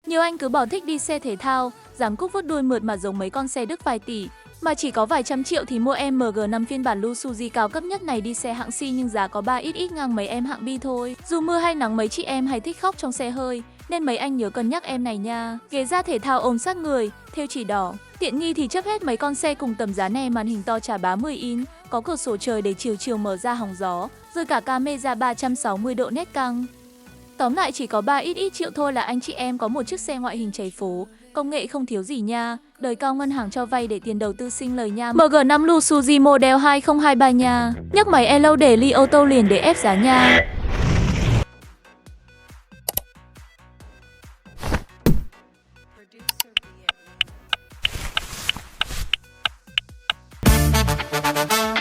Nhiều anh cứ bỏ thích đi xe thể thao, dáng cúc vuốt đuôi mượt mà giống mấy con xe Đức vài tỷ. Mà chỉ có vài trăm triệu thì mua em MG5 phiên bản Lu Suzy cao cấp nhất này đi xe hạng C nhưng giá có 3 ít ngang mấy em hạng B thôi. Dù mưa hay nắng mấy chị em hay thích khóc trong xe hơi, nên mấy anh nhớ cân nhắc em này nha. Ghế da thể thao ôm sát người, thêu chỉ đỏ. Tiện nghi thì chấp hết mấy con xe cùng tầm giá này, màn hình to chà bá 10 inch, có cửa sổ trời để chiều mở ra hóng gió, rồi cả camera 360 độ nét căng. Tóm lại chỉ có 3 ít triệu thôi là anh chị em có một chiếc xe ngoại hình cháy phố, công nghệ không thiếu gì nha, đời cao ngân hàng cho vay để tiền đầu tư sinh lời nha. MG5 Lu Suzy model 2023 nha. Nhấc máy elo để Li ô tô liền để ép giá nha. Producer Vietnam.